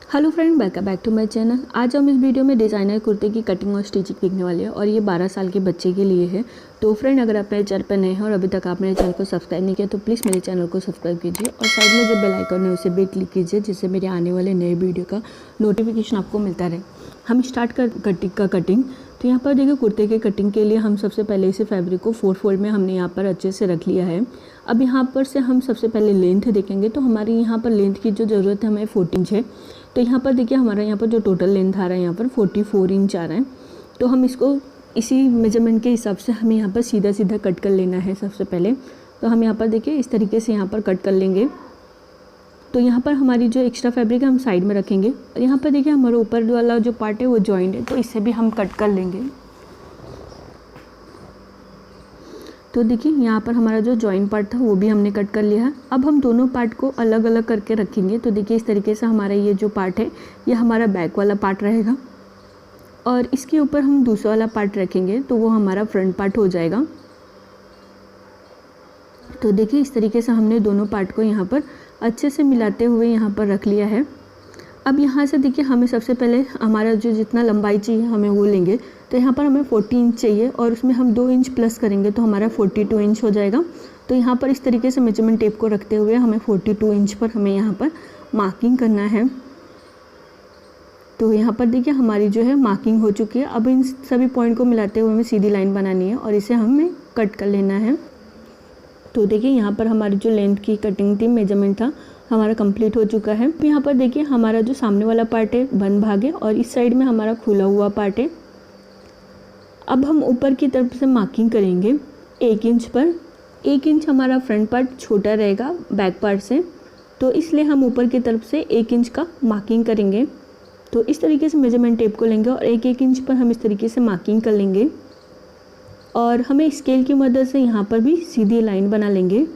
Hello friend, welcome back to my channel. आज हम इस वीडियो में डिज़ाइनर कुर्ते की कटिंग और स्टिचिंग देखने वाले हैं और ये 12 साल के बच्चे के लिए है। तो फ्रेंड, अगर आप मेरे चैनल पर नए हैं और अभी तक आप मेरे चैनल को सब्सक्राइब नहीं किया तो प्लीज़ मेरे चैनल को सब्सक्राइब कीजिए और साइड में जो बेल आइकन है उसे भी क्लिक कीजिए, जिससे मेरे आने वाले नए वीडियो का नोटिफिकेशन आपको मिलता रहे। हम स्टार्ट कर कटिंग। तो यहाँ पर देखिए, कुर्ते के कटिंग के लिए हम सबसे पहले इसे फैब्रिक को 4 फोल्ड में हमने यहाँ पर अच्छे से रख लिया है। अब यहाँ पर से हम सबसे पहले लेंथ देखेंगे। तो हमारी यहाँ पर लेंथ की जो ज़रूरत है हमें 14 इंच है। तो यहाँ पर देखिए, हमारा यहाँ पर जो टोटल लेंथ आ रहा है यहाँ पर 44 इंच आ रहा है। तो हम इसको इसी मेजरमेंट के हिसाब से हमें यहाँ पर सीधा सीधा कट कर लेना है सबसे पहले। तो हम यहाँ पर देखिए इस तरीके से यहाँ पर कट कर लेंगे। तो यहाँ पर हमारी जो एक्स्ट्रा फैब्रिक है हम साइड में रखेंगे और यहाँ पर देखिए हमारा ऊपर वाला जो पार्ट है वो जॉइंट है, तो इससे भी हम कट कर लेंगे। तो देखिए यहाँ पर हमारा जो जॉइंट पार्ट था वो भी हमने कट कर लिया है। अब हम दोनों पार्ट को अलग अलग करके रखेंगे। तो देखिए इस तरीके से हमारा ये जो पार्ट है ये हमारा बैक वाला पार्ट रहेगा और इसके ऊपर हम दूसरा वाला पार्ट रखेंगे तो वो हमारा फ्रंट पार्ट हो जाएगा। तो देखिए इस तरीके से हमने दोनों पार्ट को यहाँ पर अच्छे से मिलाते हुए यहाँ पर रख लिया है। अब यहाँ से देखिए हमें सबसे पहले हमारा जो जितना लंबाई चाहिए हमें वो लेंगे। तो यहाँ पर हमें 40 इंच चाहिए और उसमें हम 2 इंच प्लस करेंगे तो हमारा 42 इंच हो जाएगा। तो यहाँ पर इस तरीके से मेजरमेंट टेप को रखते हुए हमें 42 इंच पर हमें यहाँ पर मार्किंग करना है। तो यहाँ पर देखिए हमारी जो है मार्किंग हो चुकी है। अब इन सभी पॉइंट को मिलाते हुए हमें सीधी लाइन बनानी है और इसे हमें कट कर लेना है। तो देखिए यहाँ पर हमारी जो लेंथ की कटिंग थी, मेजरमेंट था, हमारा कंप्लीट हो चुका है। यहाँ पर देखिए हमारा जो सामने वाला पार्ट है बंद भाग है और इस साइड में हमारा खुला हुआ पार्ट है। अब हम ऊपर की तरफ से मार्किंग करेंगे 1 इंच पर। 1 इंच हमारा फ्रंट पार्ट छोटा रहेगा बैक पार्ट से, तो इसलिए हम ऊपर की तरफ से 1 इंच का मार्किंग करेंगे। तो इस तरीके से मेजरमेंट टेप को लेंगे और 1-1 इंच पर हम इस तरीके से मार्किंग कर लेंगे और हमें स्केल की मदद से यहाँ पर भी सीधी लाइन बना लेंगे।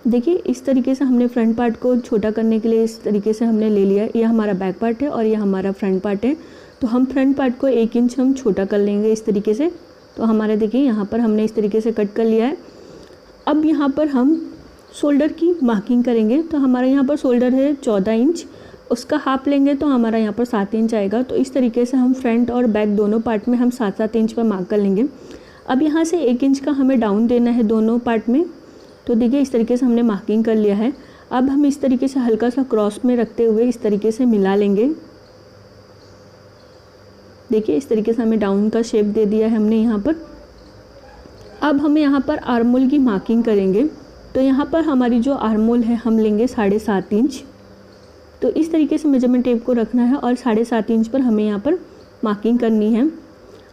देखिए इस तरीके से हमने फ्रंट पार्ट को छोटा करने के लिए इस तरीके से हमने ले लिया। यह हमारा बैक पार्ट है और यह हमारा फ्रंट पार्ट है। तो हम फ्रंट पार्ट को 1 इंच हम छोटा कर लेंगे इस तरीके से। तो हमारे देखिए यहाँ पर हमने इस तरीके से कट कर लिया है। अब यहाँ पर हम शोल्डर की मार्किंग करेंगे। तो हमारा यहाँ पर शोल्डर है 14 इंच, उसका हाफ लेंगे तो हमारा यहाँ पर 7 इंच आएगा। तो इस तरीके से हम फ्रंट और बैक दोनों पार्ट में हम 7-7 इंच पर मार्क कर लेंगे। अब यहाँ से 1 इंच का हमें डाउन देना है दोनों पार्ट में। तो देखिए इस तरीके से हमने मार्किंग कर लिया है। अब हम इस तरीके से हल्का सा क्रॉस में रखते हुए इस तरीके से मिला लेंगे। देखिए इस तरीके से हमें डाउन का शेप दे दिया है हमने यहाँ पर। अब हमें यहाँ पर आर्मोल की मार्किंग करेंगे। तो यहाँ पर हमारी जो आर्मोल है हम लेंगे 7.5 इंच। तो इस तरीके से मेजरमेंट टेप को रखना है और 7.5 इंच पर हमें यहाँ पर मार्किंग करनी है।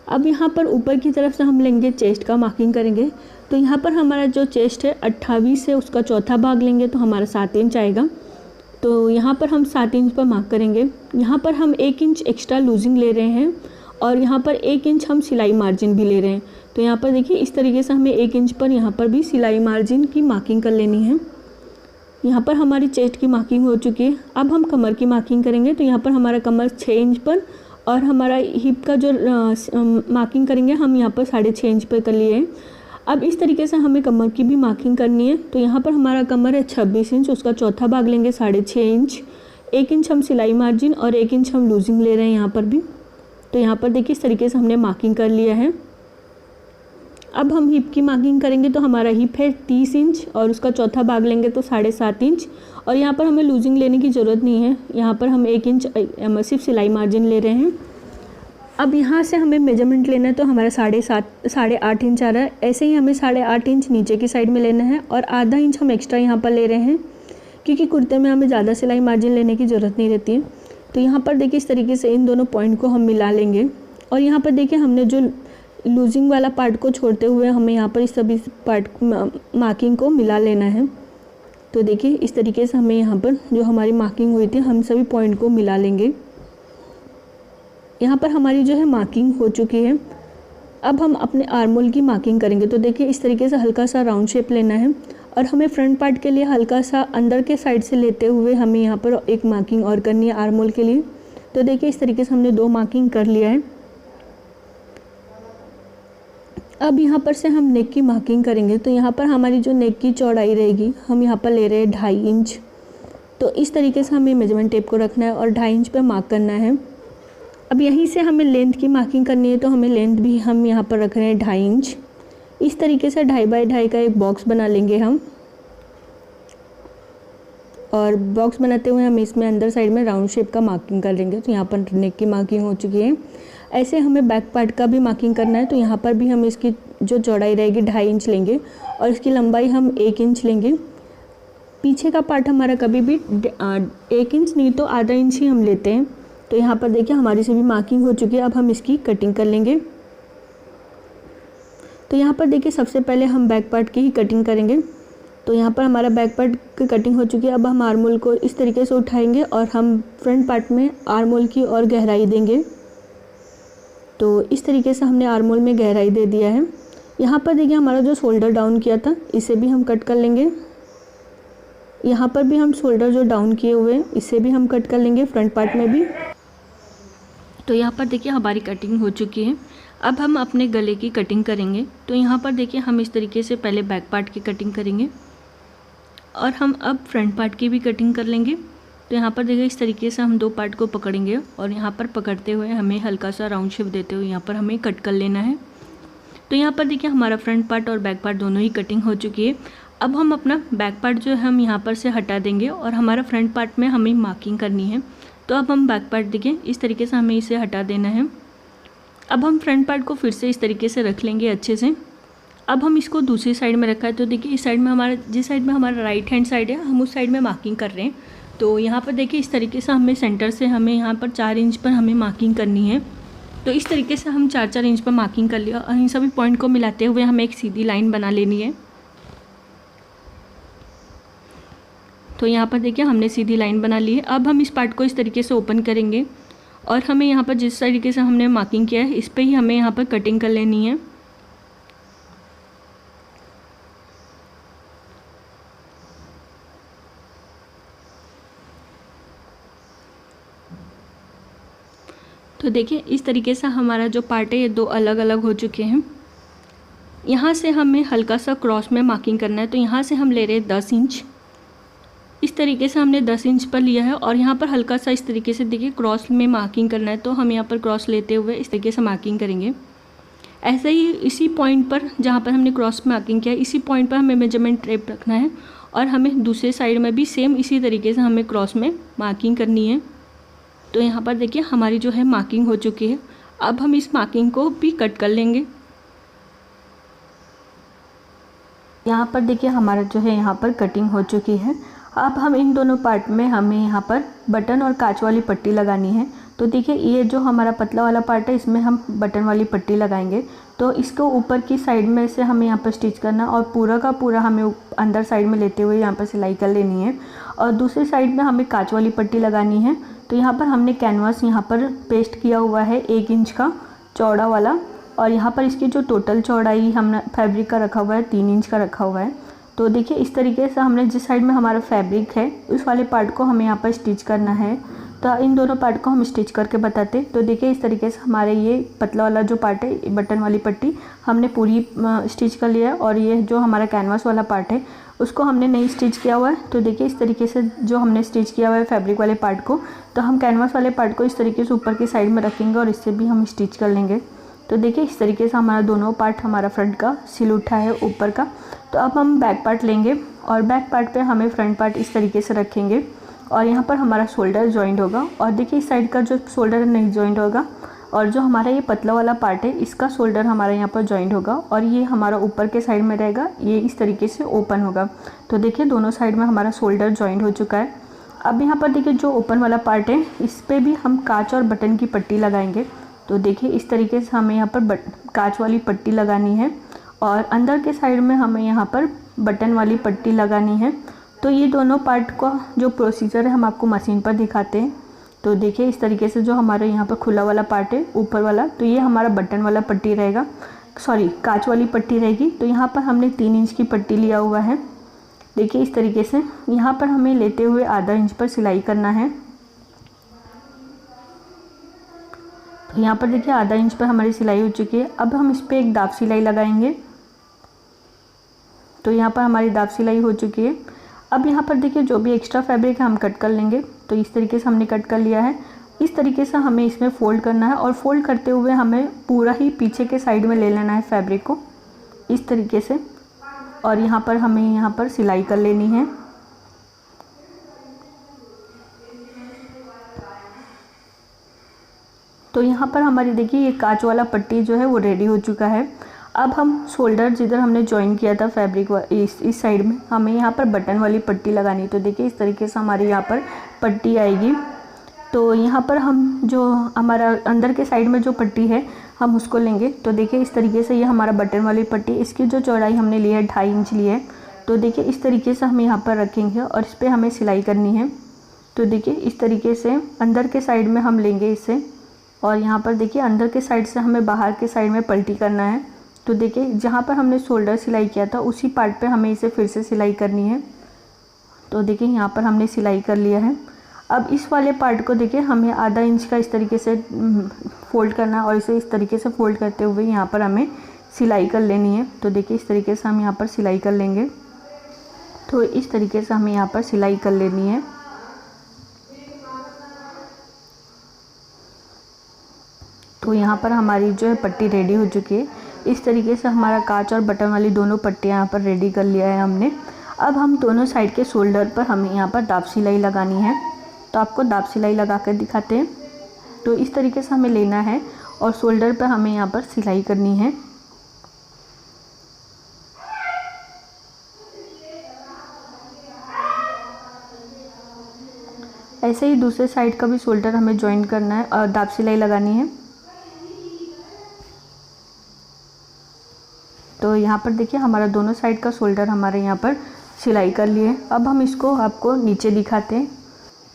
अब यहाँ पर ऊपर की तरफ से हम लेंगे चेस्ट का मार्किंग करेंगे। तो यहाँ पर हमारा जो चेस्ट है 28 से उसका चौथा भाग लेंगे तो हमारा 7 इंच आएगा। तो यहाँ पर हम 7 इंच पर मार्क करेंगे। यहाँ पर हम 1 इंच एक्स्ट्रा लूजिंग ले रहे हैं और यहाँ पर 1 इंच हम सिलाई मार्जिन भी ले रहे हैं। तो यहाँ पर देखिए इस तरीके से हमें 1 इंच पर यहाँ पर भी सिलाई मार्जिन की मार्किंग कर लेनी है। यहाँ पर हमारी चेस्ट की मार्किंग हो चुकी है। अब हम कमर की मार्किंग करेंगे। तो यहाँ पर हमारा कमर 6 इंच पर और हमारा हिप का जो मार्किंग करेंगे हम यहाँ पर 6.5 इंच पर कर लिए हैं। अब इस तरीके से हमें कमर की भी मार्किंग करनी है। तो यहाँ पर हमारा कमर है 26 इंच, उसका चौथा भाग लेंगे 6.5 इंच। 1 इंच हम सिलाई मार्जिन और 1 इंच हम लूजिंग ले रहे हैं यहाँ पर भी। तो यहाँ पर देखिए इस तरीके से हमने मार्किंग कर लिया है। अब हम हिप की मार्किंग करेंगे। तो हमारा हिप है 30 इंच और उसका चौथा भाग लेंगे तो 7.5 इंच और यहाँ पर हमें लूजिंग लेने की ज़रूरत नहीं है। यहाँ पर हम 1 इंच सिर्फ सिलाई मार्जिन ले रहे हैं। अब यहाँ से हमें मेजरमेंट लेना है। तो हमारा 8.5 इंच आ रहा है। ऐसे ही हमें 8.5 इंच नीचे की साइड में लेना है और आधा इंच हम एक्स्ट्रा यहाँ पर ले रहे हैं क्योंकि कुर्ते में हमें ज़्यादा सिलाई मार्जिन लेने की ज़रूरत नहीं रहती है। तो यहाँ पर देखिए इस तरीके से इन दोनों पॉइंट को हम मिला लेंगे और यहाँ पर देखिए हमने जो लूजिंग वाला पार्ट को छोड़ते हुए हमें यहाँ पर इस सभी पार्ट मार्किंग को मिला लेना है। तो देखिए इस तरीके से हमें यहाँ पर जो हमारी मार्किंग हुई थी हम सभी पॉइंट को मिला लेंगे। यहाँ पर हमारी जो है मार्किंग हो चुकी है। अब हम अपने आर्मोल की मार्किंग करेंगे। तो देखिए इस तरीके से हल्का सा राउंड शेप लेना है और हमें फ्रंट पार्ट के लिए हल्का सा अंदर के साइड से लेते हुए हमें यहाँ पर एक मार्किंग और करनी है आर्मोल के लिए। तो देखिए इस तरीके से हमने 2 मार्किंग कर लिया है। अब यहाँ पर से हम नेक की मार्किंग करेंगे। तो यहाँ पर हमारी जो नेक की चौड़ाई रहेगी हम यहाँ पर ले रहे हैं 2.5 इंच। तो इस तरीके से हमें मेजरमेंट टेप को रखना है और 2.5 इंच पर मार्क करना है। अब यहीं से हमें लेंथ की मार्किंग करनी है, तो हमें लेंथ भी हम यहाँ पर रख रहे हैं 2.5 इंच। इस तरीके से 2.5 बाई 2.5 का एक बॉक्स बना लेंगे हम, और बॉक्स बनाते हुए हम इसमें अंदर साइड में राउंड शेप का मार्किंग कर लेंगे। तो यहाँ पर नेक की मार्किंग हो चुकी है। ऐसे हमें बैक पार्ट का भी मार्किंग करना है। तो यहाँ पर भी हम इसकी जो चौड़ाई रहेगी 2.5 इंच लेंगे और इसकी लंबाई हम 1 इंच लेंगे। पीछे का पार्ट हमारा कभी भी 1 इंच नहीं तो आधा इंच ही हम लेते हैं। तो यहाँ पर देखिए हमारी से भी मार्किंग हो चुकी है। अब हम इसकी कटिंग कर लेंगे। तो यहाँ पर देखिए सबसे पहले हम बैक पार्ट की ही कटिंग करेंगे। तो यहाँ पर हमारा बैक पार्ट की कटिंग हो चुकी है। अब हम आर्म होल को इस तरीके से उठाएंगे और हम फ्रंट पार्ट में आर्म होल की और गहराई देंगे। तो इस तरीके से हमने आर्म होल में गहराई दे दिया है। यहाँ पर देखिए हमारा जो शोल्डर डाउन किया था इसे भी हम कट कर लेंगे। यहाँ पर भी हम शोल्डर जो डाउन किए हुए हैं इसे भी हम कट कर लेंगे, फ्रंट पार्ट में भी। तो यहाँ पर देखिए हमारी कटिंग हो चुकी है। अब हम अपने गले की कटिंग करेंगे। तो यहाँ पर देखिए हम इस तरीके से पहले बैक पार्ट की कटिंग करेंगे और हम अब फ्रंट पार्ट की भी कटिंग कर लेंगे। तो यहाँ पर देखिए इस तरीके से हम 2 पार्ट को पकड़ेंगे और यहाँ पर पकड़ते हुए हमें हल्का सा राउंड शेप देते हुए यहाँ पर हमें कट कर लेना है। तो यहाँ पर देखिए हमारा फ्रंट पार्ट और बैक पार्ट दोनों ही कटिंग हो चुकी है। अब हम अपना बैक पार्ट जो है हम यहाँ पर से हटा देंगे और हमारा फ्रंट पार्ट में हमें मार्किंग करनी है। तो अब हम बैक पार्ट देखिए इस तरीके से हमें इसे हटा देना है। अब हम फ्रंट पार्ट को फिर से इस तरीके से रख लेंगे अच्छे से। अब हम इसको दूसरी साइड में रखा है। तो देखिए इस साइड में हमारा जिस साइड में हमारा राइट हैंड साइड है हम उस साइड में मार्किंग कर रहे हैं। तो यहाँ पर देखिए इस तरीके से हमें सेंटर से हमें यहाँ पर 4 इंच पर हमें मार्किंग करनी है। तो इस तरीके से हम 4-4 इंच पर मार्किंग कर लिया और इन सभी पॉइंट को मिलाते हुए हमें एक सीधी लाइन बना लेनी है। तो यहाँ पर देखिए हमने सीधी लाइन बना ली है। अब हम इस पार्ट को इस तरीके से ओपन करेंगे और हमें यहाँ पर जिस तरीके से हमने मार्किंग किया है इस पे ही हमें यहाँ पर कटिंग कर लेनी है। तो देखिए इस तरीके से हमारा जो पार्ट है ये 2 अलग अलग हो चुके हैं। यहाँ से हमें हल्का सा क्रॉस में मार्किंग करना है। तो यहाँ से हम ले रहे हैं 10 इंच। इस तरीके से हमने 10 इंच पर लिया है और यहाँ पर हल्का सा इस तरीके से देखिए क्रॉस में मार्किंग करना है। तो हम यहाँ पर क्रॉस लेते हुए इस तरीके से मार्किंग करेंगे। ऐसे ही इसी पॉइंट पर जहाँ पर हमने क्रॉस मार्किंग किया इसी पॉइंट पर हमें मेजरमेंट टेप रखना है और हमें दूसरे साइड में भी सेम इसी तरीके से हमें क्रॉस में मार्किंग करनी है। तो यहाँ पर देखिए हमारी जो है मार्किंग हो चुकी है। अब हम इस मार्किंग को भी कट कर लेंगे। यहाँ पर देखिए हमारा जो है यहाँ पर कटिंग हो चुकी है। अब हम इन दोनों पार्ट में हमें यहाँ पर बटन और कांच वाली पट्टी लगानी है। तो देखिए ये जो हमारा पतला वाला पार्ट है इसमें हम बटन वाली पट्टी लगाएंगे। तो इसको ऊपर की साइड में से हमें यहाँ पर स्टिच करना और पूरा का पूरा हमें अंदर साइड में लेते हुए यहाँ पर सिलाई कर लेनी है और दूसरी साइड में हमें कांच वाली पट्टी लगानी है। तो यहाँ पर हमने कैनवास यहाँ पर पेस्ट किया हुआ है 1 इंच का चौड़ा वाला और यहाँ पर इसकी जो टोटल चौड़ाई हमने फैब्रिक का रखा हुआ है 3 इंच का रखा हुआ है। तो देखिए इस तरीके से हमने जिस साइड में हमारा फैब्रिक है उस वाले पार्ट को हमें यहाँ पर स्टिच करना है। तो इन दोनों पार्ट को हम स्टिच करके बताते। तो देखिए इस तरीके से हमारे ये पतला वाला जो पार्ट है बटन वाली पट्टी हमने पूरी स्टिच कर लिया है और ये जो हमारा कैनवास वाला पार्ट है उसको हमने नहीं स्टिच किया हुआ है। तो देखिए इस तरीके से जो हमने स्टिच किया हुआ है फैब्रिक वाले पार्ट को, तो हम कैनवास वाले पार्ट को इस तरीके से ऊपर की साइड में रखेंगे और इससे भी हम स्टिच कर लेंगे। तो देखिए इस तरीके से हमारा दोनों पार्ट हमारा फ्रंट का सिल उठा है ऊपर का। तो अब हम बैक पार्ट लेंगे और बैक पार्ट पे हमें फ्रंट पार्ट इस तरीके से रखेंगे और यहाँ पर हमारा शोल्डर जॉइंट होगा और देखिए इस साइड का जो शोल्डर नहीं जॉइंट होगा और जो हमारा ये पतला वाला पार्ट है इसका शोल्डर हमारा यहाँ पर जॉइंट होगा और ये हमारा ऊपर के साइड में रहेगा, ये इस तरीके से ओपन होगा। तो देखिए दोनों साइड में हमारा शोल्डर जॉइंट हो चुका है। अब यहाँ पर देखिए जो ओपन वाला पार्ट है इस पर भी हम कांच और बटन की पट्टी लगाएंगे। तो देखिए इस तरीके से हमें यहाँ पर कांच वाली पट्टी लगानी है और अंदर के साइड में हमें यहाँ पर बटन वाली पट्टी लगानी है। तो ये दोनों पार्ट का जो प्रोसीजर है हम आपको मशीन पर दिखाते हैं। तो देखिए इस तरीके से जो हमारे यहाँ पर खुला वाला पार्ट है ऊपर वाला, तो ये हमारा बटन वाला पट्टी रहेगा, सॉरी कांच वाली पट्टी रहेगी। तो यहाँ पर हमने 3 इंच की पट्टी लिया हुआ है। देखिए इस तरीके से यहाँ पर हमें लेते हुए आधा इंच पर सिलाई करना है। तो यहाँ पर देखिए आधा इंच पर हमारी सिलाई हो चुकी है। अब हम इस पर एक दाब सिलाई लगाएंगे। तो यहाँ पर हमारी दाब सिलाई हो चुकी है। अब यहाँ पर देखिए जो भी एक्स्ट्रा फैब्रिक है हम कट कर लेंगे। तो इस तरीके से हमने कट कर लिया है। इस तरीके से हमें इसमें फ़ोल्ड करना है और फ़ोल्ड करते हुए हमें पूरा ही पीछे के साइड में ले लेना है फैब्रिक को इस तरीके से, और यहाँ पर हमें यहाँ पर सिलाई कर लेनी है। तो यहाँ पर हमारी देखिए ये कांच वाला पट्टी जो है वो रेडी हो चुका है। अब हम शोल्डर जिधर हमने जॉइन किया था फैब्रिक इस साइड में हमें यहाँ पर बटन वाली पट्टी लगानी। तो देखिए इस तरीके से हमारी यहाँ पर पट्टी आएगी। तो यहाँ पर हम जो हमारा अंदर के साइड में जो पट्टी है हम उसको लेंगे। तो देखिए इस तरीके से ये हमारा बटन वाली पट्टी, इसकी जो चौड़ाई हमने ली है 2.5 इंच ली है। तो देखिए इस तरीके से हम यहाँ पर रखेंगे और इस पर हमें सिलाई करनी है। तो देखिए इस तरीके से अंदर के साइड में हम लेंगे इसे, और यहाँ पर देखिए अंदर के साइड से हमें बाहर के साइड में पलटी करना है। तो देखिए जहाँ पर हमने शोल्डर सिलाई किया था उसी पार्ट पे हमें इसे फिर से सिलाई करनी है। तो देखिए यहाँ पर हमने सिलाई कर लिया है। अब इस वाले पार्ट को देखिए हमें आधा इंच का इस तरीके से फ़ोल्ड करना है और इसे इस तरीके से फ़ोल्ड करते हुए यहाँ पर हमें सिलाई कर लेनी है। तो देखिए इस तरीके से हम यहाँ पर सिलाई कर लेंगे। तो इस तरीके से हमें यहाँ पर सिलाई कर लेनी है। तो यहाँ पर हमारी जो है पट्टी रेडी हो चुकी है। इस तरीके से हमारा कांच और बटन वाली दोनों पट्टियाँ यहाँ पर रेडी कर लिया है हमने। अब हम दोनों साइड के शोल्डर पर हमें यहाँ पर दाब सिलाई लगानी है। तो आपको दाब सिलाई लगा कर दिखाते हैं। तो इस तरीके से हमें लेना है और शोल्डर पर हमें यहाँ पर सिलाई करनी है। ऐसे ही दूसरे साइड का भी शोल्डर हमें जॉइन करना है और दाब सिलाई लगानी है। तो यहाँ पर देखिए हमारा दोनों साइड का शोल्डर हमारे यहाँ पर सिलाई कर लिए। अब हम इसको आपको नीचे दिखाते हैं।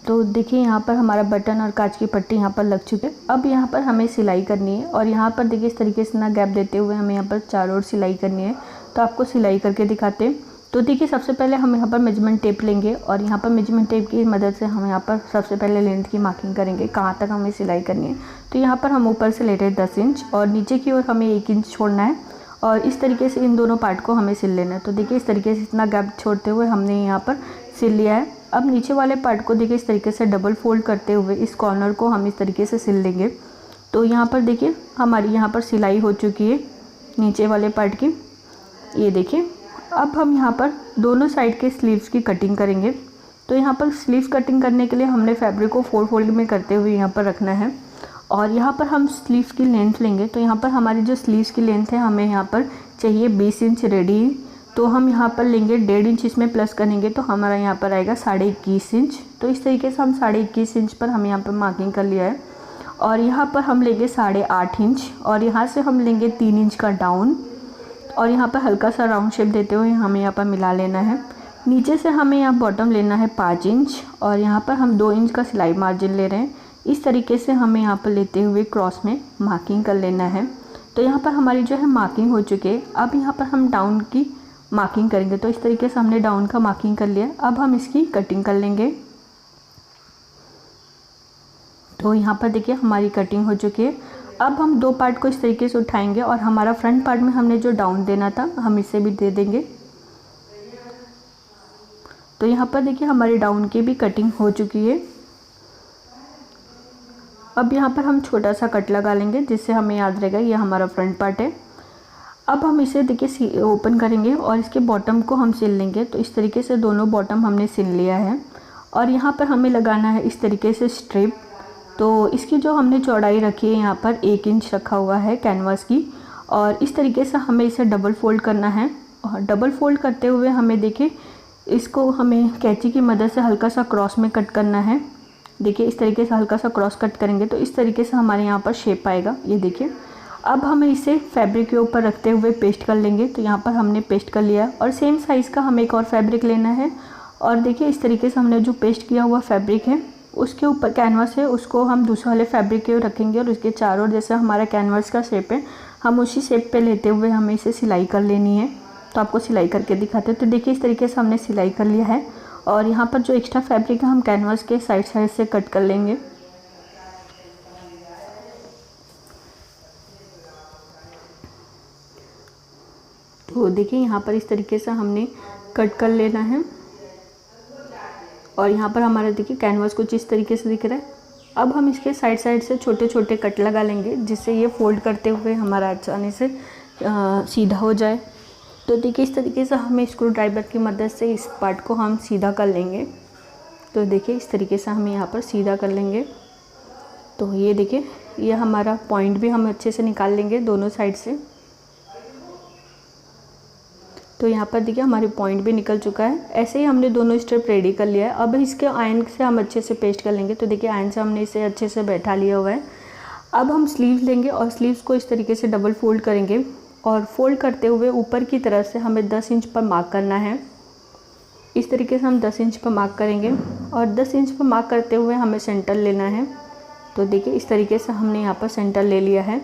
तो देखिए यहाँ पर हमारा बटन और कांच की पट्टी यहाँ पर लग चुके। अब यहाँ पर हमें सिलाई करनी है और यहाँ पर देखिए इस तरीके से ना गैप देते हुए हमें यहाँ पर चारों ओर सिलाई करनी है। तो आपको सिलाई करके दिखाते हैं। तो देखिए सबसे पहले हम यहाँ पर मेजरमेंट टेप लेंगे और यहाँ पर मेजरमेंट टेप की मदद से हम यहाँ पर सबसे पहले लेंथ की मार्किंग करेंगे कहाँ तक हमें सिलाई करनी है। तो यहाँ पर हम ऊपर से ले रहे हैं 10 इंच और नीचे की ओर हमें 1 इंच छोड़ना है और इस तरीके से इन दोनों पार्ट को हमें सिल लेना है। तो देखिए इस तरीके से इतना गैप छोड़ते हुए हमने यहाँ पर सिल लिया है। अब नीचे वाले पार्ट को देखिए इस तरीके से डबल फोल्ड करते हुए इस कॉर्नर को हम इस तरीके से सिल लेंगे। तो यहाँ पर देखिए हमारी यहाँ पर सिलाई हो चुकी है नीचे वाले पार्ट की, ये देखिए। अब हम यहाँ पर दोनों साइड के स्लीव्स की कटिंग करेंगे। तो यहाँ पर स्लीव्स कटिंग करने के लिए हमने फैब्रिक को 4 फोल्ड में करते हुए यहाँ पर रखना है और यहाँ पर हम स्लीव्स की लेंथ लेंगे। तो यहाँ पर हमारी जो स्लीव्स की लेंथ है हमें यहाँ पर चाहिए 20 इंच रेडी। तो हम यहाँ पर लेंगे 1.5 इंच, इसमें प्लस करेंगे तो हमारा यहाँ पर आएगा 21.5 इंच। तो इस तरीके से हम 21.5 इंच पर हम यहाँ पर मार्किंग कर लिया है और यहाँ पर हम लेंगे 8.5 इंच और यहाँ से हम लेंगे 3 इंच का डाउन और यहाँ पर हल्का सा राउंड शेप देते हुए हमें यहाँ पर मिला लेना है। नीचे से हमें यहाँ बॉटम लेना है 5 इंच और यहाँ पर हम 2 इंच का सिलाई मार्जिन ले रहे हैं। इस तरीके से हमें यहाँ पर लेते हुए क्रॉस में मार्किंग कर लेना है। तो यहाँ पर हमारी जो है मार्किंग हो चुकी है। अब यहाँ पर हम डाउन की मार्किंग करेंगे। तो इस तरीके से हमने डाउन का मार्किंग कर लिया। अब हम इसकी कटिंग कर लेंगे। तो यहाँ पर देखिए हमारी कटिंग हो चुकी है। अब हम 2 पार्ट को इस तरीके से उठाएंगे और हमारा फ्रंट पार्ट में हमने जो डाउन देना था हम इसे भी दे देंगे। तो यहाँ पर देखिए हमारी डाउन की भी कटिंग हो चुकी है। अब यहाँ पर हम छोटा सा कट लगा लेंगे जिससे हमें याद रहेगा ये हमारा फ्रंट पार्ट है। अब हम इसे देखिए ओपन करेंगे और इसके बॉटम को हम सिल लेंगे। तो इस तरीके से दोनों बॉटम हमने सिल लिया है और यहाँ पर हमें लगाना है इस तरीके से स्ट्रिप। तो इसकी जो हमने चौड़ाई रखी है यहाँ पर 1 इंच रखा हुआ है कैनवास की और इस तरीके से हमें इसे डबल फोल्ड करना है। और डबल फोल्ड करते हुए हमें देखिए इसको हमें कैंची की मदद से हल्का सा क्रॉस में कट करना है। देखिए इस तरीके से हल्का सा क्रॉस कट करेंगे तो इस तरीके से हमारे यहाँ पर शेप आएगा, ये देखिए। अब हमें इसे फैब्रिक के ऊपर रखते हुए पेस्ट कर लेंगे। तो यहाँ पर हमने पेस्ट कर लिया और सेम साइज़ का हमें एक और फैब्रिक लेना है और देखिए इस तरीके से हमने जो पेस्ट किया हुआ फैब्रिक है उसके ऊपर कैनवास है उसको हम दूसरे वाले फैब्रिक के रखेंगे और उसके चारों ओर जैसे हमारा कैनवास का शेप है हम उसी शेप पे लेते हुए हमें इसे सिलाई कर लेनी है। तो आपको सिलाई करके दिखाते हैं। तो देखिए इस तरीके से हमने सिलाई कर लिया है और यहाँ पर जो एक्स्ट्रा फैब्रिक है हम कैनवास के साइड से कट कर लेंगे। तो देखिए यहाँ पर इस तरीके से हमने कट कर लेना है। और यहाँ पर हमारा देखिए कैनवास कुछ इस तरीके से दिख रहा है। अब हम इसके साइड साइड से छोटे छोटे कट लगा लेंगे, जिससे ये फोल्ड करते हुए हमारा आसानी से सीधा हो जाए। तो देखिए इस तरीके से हमें स्क्रू ड्राइवर की मदद से इस पार्ट को हम सीधा कर लेंगे। तो देखिए इस तरीके से हम यहाँ पर सीधा कर लेंगे। तो ये देखिए ये हमारा पॉइंट भी हम अच्छे से निकाल लेंगे दोनों साइड से। तो यहाँ पर देखिए हमारे पॉइंट भी निकल चुका है। ऐसे ही हमने दोनों स्टेप रेडी कर लिया है। अब इसके आयरन से हम अच्छे से पेस्ट कर लेंगे। तो देखिए आयरन से हमने इसे अच्छे से बैठा लिया हुआ है। अब हम स्लीव्स लेंगे और स्लीव्स को इस तरीके से डबल फोल्ड करेंगे और फोल्ड करते हुए ऊपर की तरफ से हमें 10 इंच पर मार्क करना है। इस तरीके से हम 10 इंच पर मार्क करेंगे और 10 इंच पर मार्क करते हुए हमें सेंटर लेना है। तो देखिए इस तरीके से हमने यहाँ पर सेंटर ले लिया है।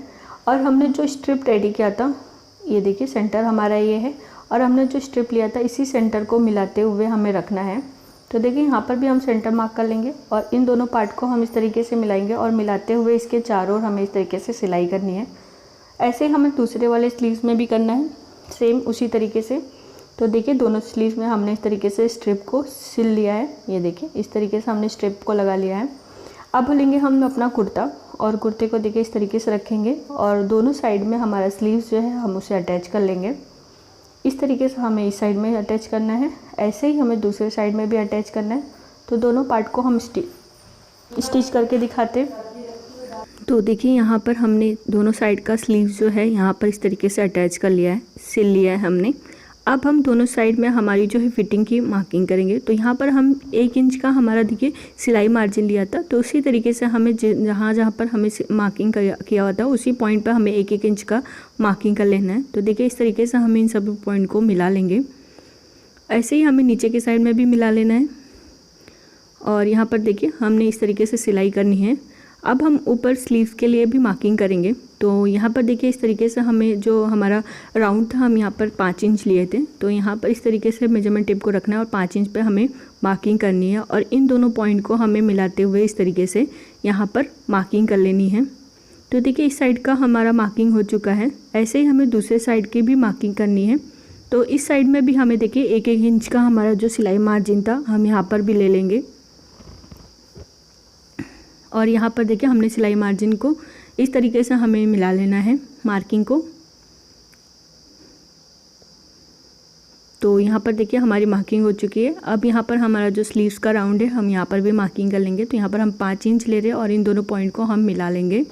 और हमने जो स्ट्रिप रेडी किया था, ये देखिए सेंटर हमारा ये है, और हमने जो स्ट्रिप लिया था इसी सेंटर को मिलाते हुए हमें रखना है। तो देखिए यहाँ पर भी हम सेंटर मार्क कर लेंगे और इन दोनों पार्ट को हम इस तरीके से मिलाएंगे और मिलाते हुए इसके चारों ओर हमें इस तरीके से सिलाई करनी है। ऐसे ही हमें दूसरे वाले स्लीव्स में भी करना है, सेम उसी तरीके से। तो देखिए दोनों स्लीव्स में हमने इस तरीके से स्ट्रिप को सिल लिया है। ये देखिए इस तरीके से हमने स्ट्रिप को लगा लिया है। अब लेंगे हम अपना कुर्ता और कुर्ते को देखिए इस तरीके से रखेंगे और दोनों साइड में हमारा स्लीव्स जो है हम उसे अटैच कर लेंगे। इस तरीके से हमें इस साइड में अटैच करना है, ऐसे ही हमें दूसरे साइड में भी अटैच करना है। तो दोनों पार्ट को हम स्टिच करके दिखाते हैं। तो देखिए यहाँ पर हमने दोनों साइड का स्लीव्स जो है यहाँ पर इस तरीके से अटैच कर लिया है, सिल लिया है हमने। अब हम दोनों साइड में हमारी जो है फिटिंग की मार्किंग करेंगे। तो यहाँ पर हम 1 इंच का हमारा देखिए सिलाई मार्जिन लिया था, तो उसी तरीके से हमें जहाँ पर हमें मार्किंग किया हुआ था उसी पॉइंट पर हमें 1-1 इंच का मार्किंग कर लेना है। तो देखिए इस तरीके से हमें इन सभी पॉइंट को मिला लेंगे। ऐसे ही हमें नीचे के साइड में भी मिला लेना है और यहाँ पर देखिए हमने इस तरीके से सिलाई करनी है। अब हम ऊपर स्लीव्स के लिए भी मार्किंग करेंगे। तो यहाँ पर देखिए इस तरीके से हमें जो हमारा राउंड था हम यहाँ पर 5 इंच लिए थे, तो यहाँ पर इस तरीके से मेजरमेंट टेप को रखना है और 5 इंच पे हमें मार्किंग करनी है और इन दोनों पॉइंट को हमें मिलाते हुए इस तरीके से यहाँ पर मार्किंग कर लेनी है। तो देखिए इस साइड का हमारा मार्किंग हो चुका है। ऐसे ही हमें दूसरे साइड की भी मार्किंग करनी है। तो इस साइड में भी हमें देखिए 1-1 इंच का हमारा जो सिलाई मार्जिन था हम यहाँ पर भी ले लेंगे और यहाँ पर देखिए हमने सिलाई मार्जिन को इस तरीके से हमें मिला लेना है मार्किंग को। तो यहाँ पर देखिए हमारी मार्किंग हो चुकी है। अब यहाँ पर हमारा जो स्लीव्स का राउंड है हम यहाँ पर भी मार्किंग कर लेंगे। तो यहाँ पर हम 5 इंच ले रहे हैं और इन दोनों पॉइंट को हम मिला लेंगे।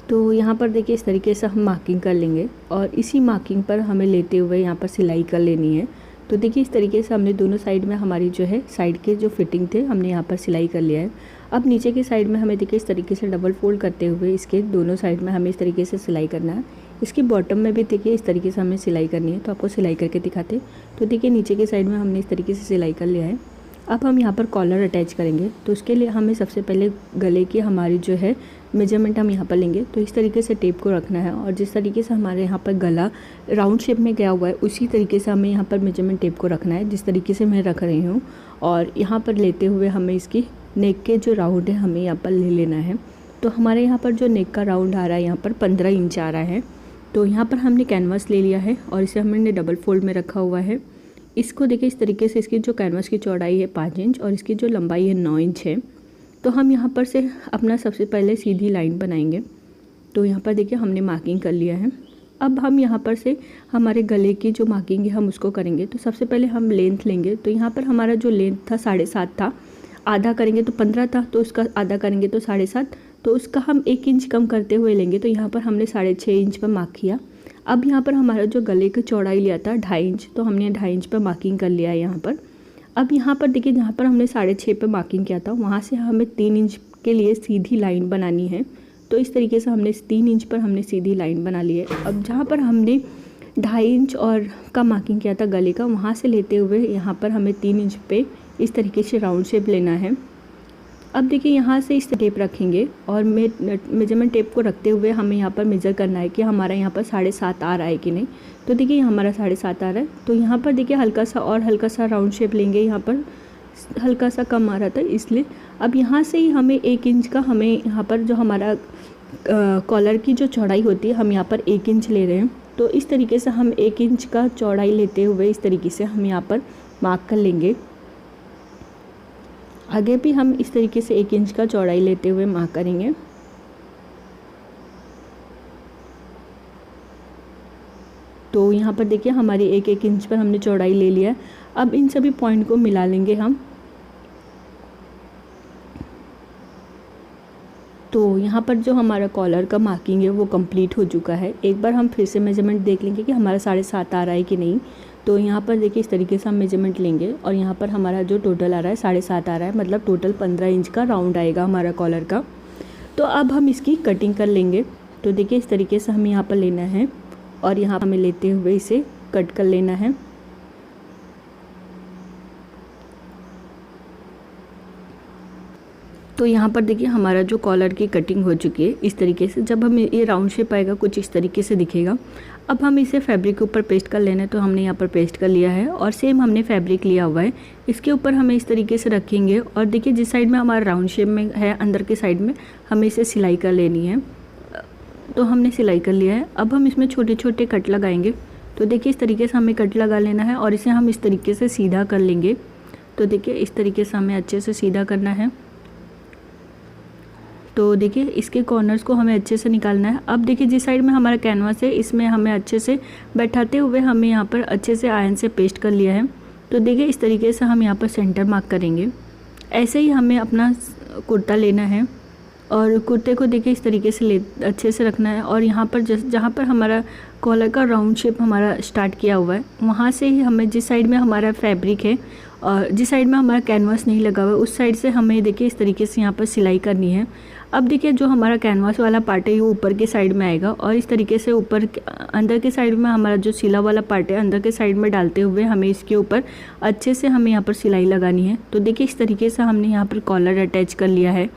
तो यहाँ पर देखिए इस तरीके से हम मार्किंग कर लेंगे और इसी मार्किंग पर हमें लेते हुए यहाँ पर सिलाई कर लेनी है। तो देखिए इस तरीके से हमने दोनों साइड में हमारी जो है साइड के जो फिटिंग थे हमने यहाँ पर सिलाई कर लिया है। अब नीचे की साइड में हमें देखिए इस तरीके से डबल फोल्ड करते हुए इसके दोनों साइड में हमें इस तरीके से सिलाई करना है। इसकी बॉटम में भी देखिए इस तरीके से हमें सिलाई करनी है। तो आपको सिलाई करके दिखाते। तो देखिए नीचे की साइड में हमने इस तरीके से सिलाई कर लिया है। अब हम यहाँ पर कॉलर अटैच करेंगे। तो उसके लिए हमें सबसे पहले गले की हमारी जो है मेजरमेंट हम यहाँ पर लेंगे। तो इस तरीके से टेप को रखना है और जिस तरीके से हमारे यहाँ पर गला राउंड शेप में गया हुआ है उसी तरीके से हमें यहाँ पर मेजरमेंट टेप को रखना है, जिस तरीके से मैं रख रही हूँ। और यहाँ पर लेते हुए हमें इसकी नेक के जो राउंड है हमें यहाँ पर ले लेना है। तो हमारे यहाँ पर जो नेक का राउंड आ रहा है यहाँ पर 15 इंच आ रहा है। तो यहाँ पर हमने कैनवास ले लिया है और इसे हमने डबल फोल्ड में रखा हुआ है। इसको देखिए इस तरीके से इसकी जो कैनवास की चौड़ाई है 5 इंच और इसकी जो लंबाई है 9 इंच है। तो हम यहाँ पर से अपना सबसे पहले सीधी लाइन बनाएंगे। तो यहाँ पर देखिए हमने मार्किंग कर लिया है। अब हम यहाँ पर से हमारे गले की जो मार्किंग है हम उसको करेंगे। तो सबसे पहले हम लेंथ लेंगे। तो यहाँ पर हमारा जो लेंथ था 7.5 था, आधा करेंगे तो 15 था, तो उसका आधा करेंगे तो 7.5, तो उसका हम 1 इंच कम करते हुए लेंगे। तो यहाँ पर हमने 6.5 इंच पर मार्क किया। अब यहाँ पर हमारा जो गले की चौड़ाई लिया था 2.5 इंच, तो हमने 2.5 इंच पर मार्किंग कर लिया है यहाँ पर। अब यहाँ पर देखिए जहाँ पर हमने 6.5 पे मार्किंग किया था वहाँ से हमें 3 इंच के लिए सीधी लाइन बनानी है। तो इस तरीके से हमने 3 इंच पर हमने सीधी लाइन बना ली है। अब जहाँ पर हमने 2.5 इंच और का मार्किंग किया था गले का, वहाँ से लेते हुए यहाँ पर हमें 3 इंच पे इस तरीके से राउंड शेप लेना है। अब देखिए यहाँ से इस टेप रखेंगे और मेजरमेंट टेप को रखते हुए हमें यहाँ पर मेज़र करना है कि हमारा यहाँ पर 7.5 आ रहा है कि नहीं। तो देखिए हमारा 7.5 आ रहा है। तो यहाँ पर देखिए हल्का सा राउंड शेप लेंगे। यहाँ पर हल्का सा कम आ रहा था इसलिए अब यहाँ से ही हमें 1 इंच का हमें यहाँ पर जो हमारा कॉलर की जो चौड़ाई होती है हम यहाँ पर 1 इंच ले रहे हैं। तो इस तरीके से हम 1 इंच का चौड़ाई लेते हुए इस तरीके से हम यहाँ पर मार्क कर लेंगे। आगे भी हम इस तरीके से 1 इंच का चौड़ाई लेते हुए मार्क करेंगे। तो यहाँ पर देखिए हमारी 1 इंच पर हमने चौड़ाई ले लिया है। अब इन सभी पॉइंट को मिला लेंगे हम। तो यहाँ पर जो हमारा कॉलर का मार्किंग है वो कंप्लीट हो चुका है। एक बार हम फिर से मेजरमेंट देख लेंगे कि हमारा 7.5 आ रहा है कि नहीं। तो यहाँ पर देखिए इस तरीके से हम मेजरमेंट लेंगे और यहाँ पर हमारा जो टोटल आ रहा है 7.5 आ रहा है, मतलब टोटल 15 इंच का राउंड आएगा हमारा कॉलर का। तो अब हम इसकी कटिंग कर लेंगे। तो देखिए इस तरीके से हमें यहाँ पर लेना है और यहाँ हमें लेते हुए इसे कट कर लेना है। तो यहाँ पर देखिए हमारा जो कॉलर की कटिंग हो चुकी है इस तरीके से। जब हमें ये राउंड शेप आएगा कुछ इस तरीके से दिखेगा। अब हम इसे फैब्रिक के ऊपर पेस्ट कर लेना है। तो हमने यहाँ पर पेस्ट कर लिया है और सेम हमने फैब्रिक लिया हुआ है, इसके ऊपर हमें इस तरीके से रखेंगे। और देखिए जिस साइड में हमारा राउंड शेप में है अंदर के साइड में हमें इसे सिलाई कर लेनी है। तो हमने सिलाई कर लिया है। अब हम इसमें छोटे छोटे कट लगाएंगे। तो देखिए इस तरीके से हमें कट लगा लेना है और इसे हम इस तरीके से सीधा कर लेंगे। तो देखिए इस तरीके से हमें अच्छे से सीधा करना है। तो देखिए इसके कॉर्नर्स को हमें अच्छे से निकालना है। अब देखिए जिस साइड में हमारा कैनवास है इसमें हमें अच्छे से बैठाते हुए हमें यहाँ पर अच्छे से आयरन से पेस्ट कर लिया है। तो देखिए इस तरीके से हम यहाँ पर सेंटर मार्क करेंगे। ऐसे ही हमें अपना कुर्ता लेना है और कुर्ते को देखिए इस तरीके से अच्छे से रखना है। और यहाँ पर जहाँ पर हमारा कॉलर का राउंड शेप हमारा स्टार्ट किया हुआ है वहाँ से ही हमें जिस साइड में हमारा फैब्रिक है और जिस साइड में हमारा कैनवास नहीं लगा हुआ है उस साइड से हमें देखिए इस तरीके से यहाँ पर सिलाई करनी है। अब देखिए जो हमारा कैनवास वाला पार्ट है वो ऊपर के साइड में आएगा और इस तरीके से ऊपर अंदर के साइड में हमारा जो सिला वाला पार्ट है अंदर के साइड में डालते हुए हमें इसके ऊपर अच्छे से हमें यहाँ पर सिलाई लगानी है। तो देखिए इस तरीके से हमने यहाँ पर कॉलर अटैच कर लिया है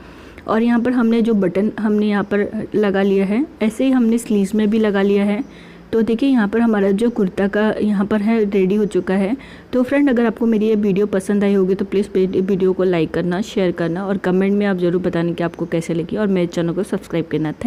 और यहाँ पर हमने जो बटन हमने यहाँ पर लगा लिया है ऐसे ही हमने स्लीव्स में भी लगा लिया है। तो देखिए यहाँ पर हमारा जो कुर्ता का यहाँ पर है रेडी हो चुका है। तो फ्रेंड अगर आपको मेरी ये वीडियो पसंद आई होगी तो प्लीज़ वीडियो को लाइक करना, शेयर करना और कमेंट में आप ज़रूर बताने कि आपको कैसे लगी और मेरे चैनल को सब्सक्राइब करना। थैंक